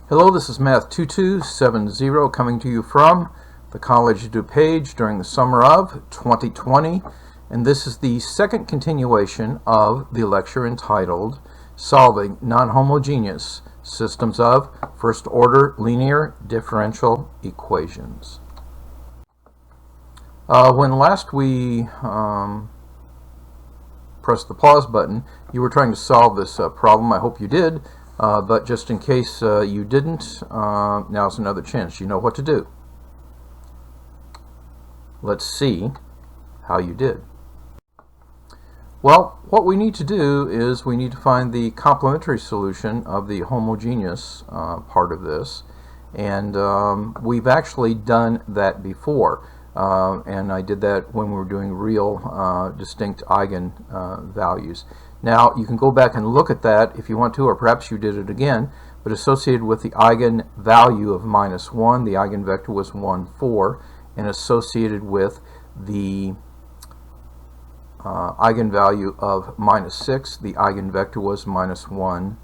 Hello, this is Math 2270 coming to you from the College of DuPage during the summer of 2020, and this is the second continuation of the lecture entitled Solving Non-Homogeneous Systems of First-Order Linear Differential Equations. When last we pressed the pause button, you were trying to solve this problem. I hope you did. But just in case you didn't, now's another chance. You know what to do. Let's see how you did. Well, what we need to do is we need to find the complementary solution of the homogeneous part of this. And we've actually done that before. And I did that when we were doing real distinct eigenvalues. Now, you can go back and look at that if you want to, or perhaps you did it again, but associated with the eigenvalue of -1, the eigenvector was 1, 4, and associated with the eigenvalue of -6, the eigenvector was -1,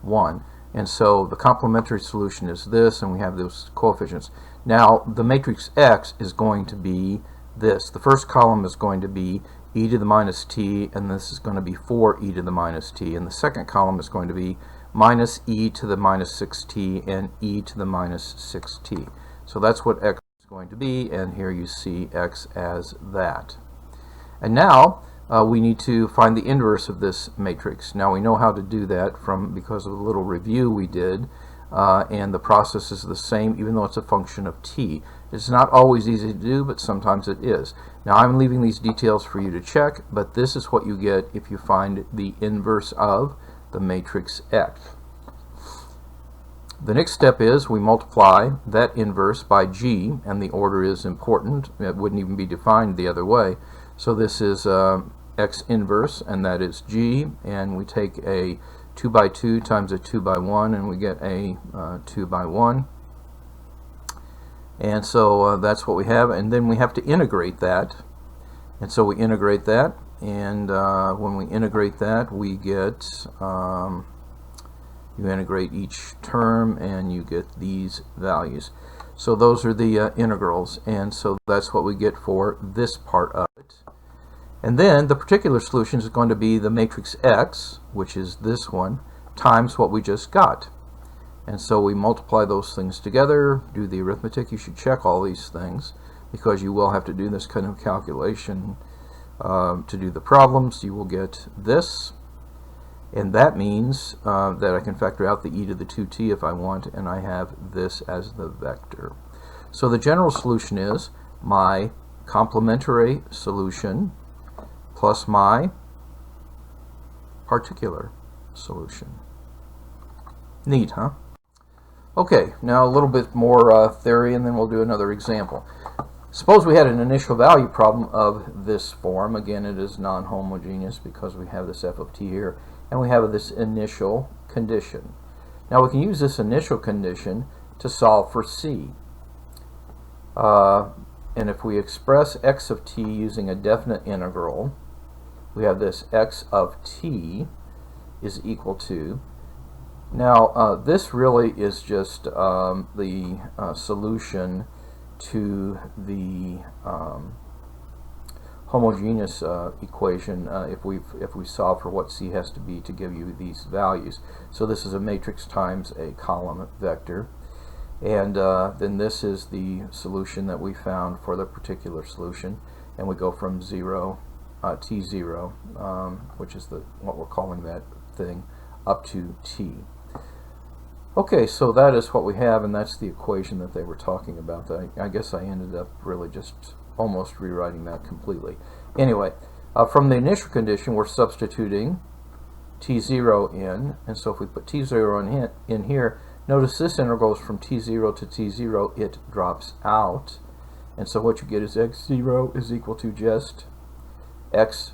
1. And so the complementary solution is this, and we have those coefficients. Now, the matrix X is going to be this. The first column is going to be e to the minus t, and this is going to be 4e to the minus t. And the second column is going to be minus e to the minus 6t and e to the minus 6t. So that's what X is going to be, and here you see X as that. And now we need to find the inverse of this matrix. Now we know how to do that because of a little review we did, and the process is the same even though it's a function of t. It's not always easy to do, but sometimes it is. Now I'm leaving these details for you to check, but this is what you get if you find the inverse of the matrix X. The next step is we multiply that inverse by G, and the order is important. It wouldn't even be defined the other way. So this is X inverse, and that is G, and we take a 2 by 2 times a 2 by 1, and we get a 2 by 1. And so that's what we have, and then we have to integrate that. And so we integrate that, and when we integrate that, we get, you integrate each term, and you get these values. So those are the integrals, and so that's what we get for this part of it. And then the particular solution is going to be the matrix X, which is this one, times what we just got. And so we multiply those things together, do the arithmetic. You should check all these things because you will have to do this kind of calculation to do the problems. You will get this, and that means that I can factor out the e to the 2t if I want, and I have this as the vector. So the general solution is my complementary solution plus my particular solution. Neat, huh? Okay, now a little bit more theory, and then we'll do another example. Suppose we had an initial value problem of this form. Again, it is non-homogeneous because we have this f of t here, and we have this initial condition. Now we can use this initial condition to solve for c. And if we express x of t using a definite integral, we have this x of t is equal to. Now this really is just the solution to the homogeneous equation if we solve for what c has to be to give you these values. So this is a matrix times a column vector, and then this is the solution that we found for the particular solution, and we go from 0 t0, which is what we're calling that thing, up to t. Okay, so that is what we have, and that's the equation that they were talking about. I guess I ended up really just almost rewriting that completely. Anyway, from the initial condition, we're substituting t0 in, and so if we put t0 in here, notice this integral is from t0 to t0, it drops out, and so what you get is x0 is equal to just x,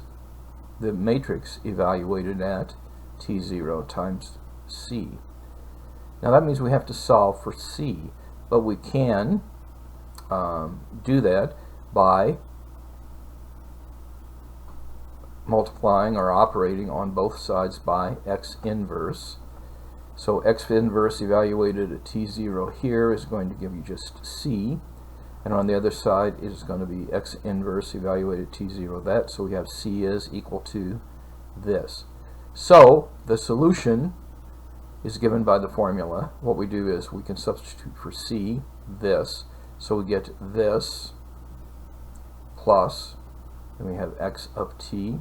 the matrix evaluated at t0 times c. Now that means we have to solve for c, but we can do that by multiplying or operating on both sides by x inverse, So x inverse evaluated at t0 here is going to give you just c, and on the other side it is going to be x inverse evaluated at t0 that, so we have c is equal to this. So the solution is given by the formula. What we do is we can substitute for c this, so we get this plus, and we have x of t,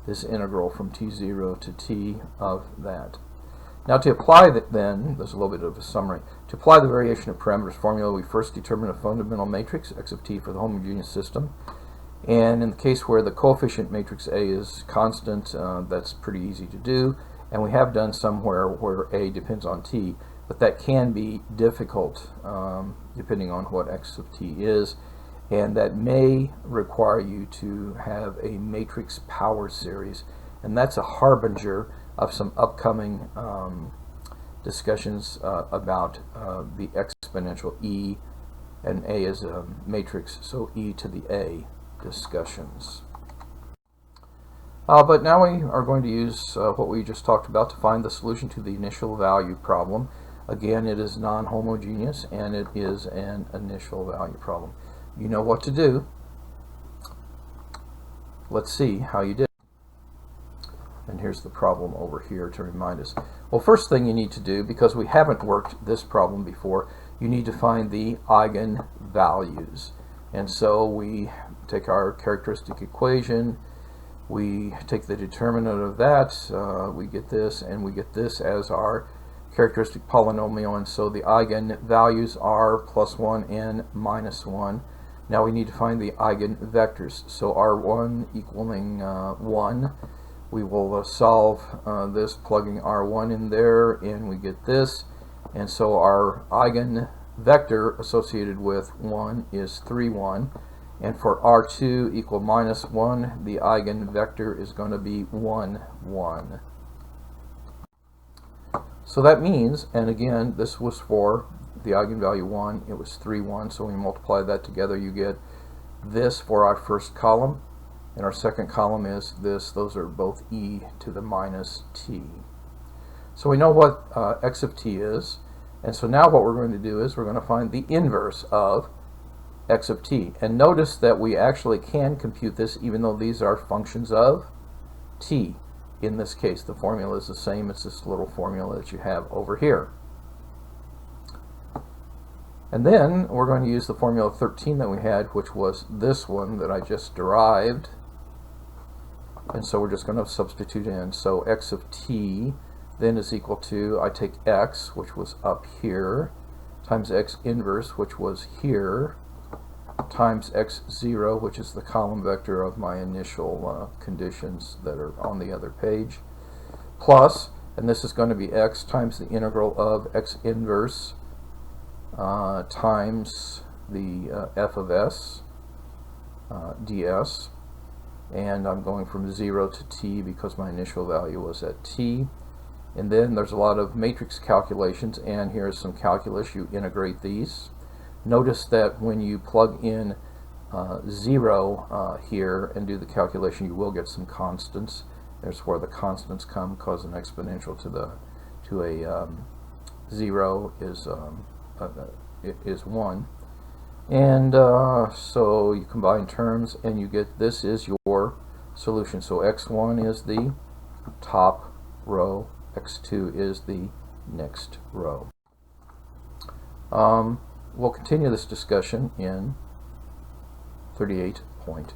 this integral from t0 to t of that. Now to apply that, then, there's a little bit of a summary. To apply the variation of parameters formula, we first determine a fundamental matrix, x of t, for the homogeneous system. And in the case where the coefficient matrix A is constant, that's pretty easy to do. And we have done somewhere where A depends on t, but that can be difficult depending on what x of t is. And that may require you to have a matrix power series. And that's a harbinger of some upcoming discussions about the exponential e, and A is a matrix, so e to the a discussions. But now we are going to use what we just talked about to find the solution to the initial value problem. Again, it is non-homogeneous and it is an initial value problem. You know what to do. Let's see how you did. And here's the problem over here to remind us. Well, first thing you need to do, because we haven't worked this problem before, you need to find the eigenvalues. And so we take our characteristic equation, we take the determinant of that, we get this, and we get this as our characteristic polynomial, and so the eigenvalues are +1 and -1. Now we need to find the eigenvectors. So R1 equaling 1. We will solve this plugging R1 in there, and we get this. And so our eigenvector associated with 1 is 3, 1. And for R2 equal -1, the eigenvector is going to be 1, 1. So that means, and again, this was for the eigenvalue 1, it was 3, 1. So when you multiply that together, you get this for our first column. And our second column is this. Those are both e to the -t. So we know what x of t is. And so now what we're going to do is we're going to find the inverse of x of t. And notice that we actually can compute this even though these are functions of t. In this case, the formula is the same. It's this little formula that you have over here. And then we're going to use the formula 13 that we had, which was this one that I just derived. And so we're just going to substitute in. So x of t then is equal to, I take x, which was up here, times x inverse, which was here, times x0, which is the column vector of my initial conditions that are on the other page, plus, and this is going to be x times the integral of x inverse times the f of s ds. And I'm going from 0 to t because my initial value was at t. And then there's a lot of matrix calculations, and here's some calculus. You integrate these. Notice that when you plug in 0 here and do the calculation, you will get some constants. There's where the constants come, because an exponential to a 0 is 1. And so you combine terms and you get, this is your solution. So x1 is the top row, x2 is the next row. We'll continue this discussion in 38.2.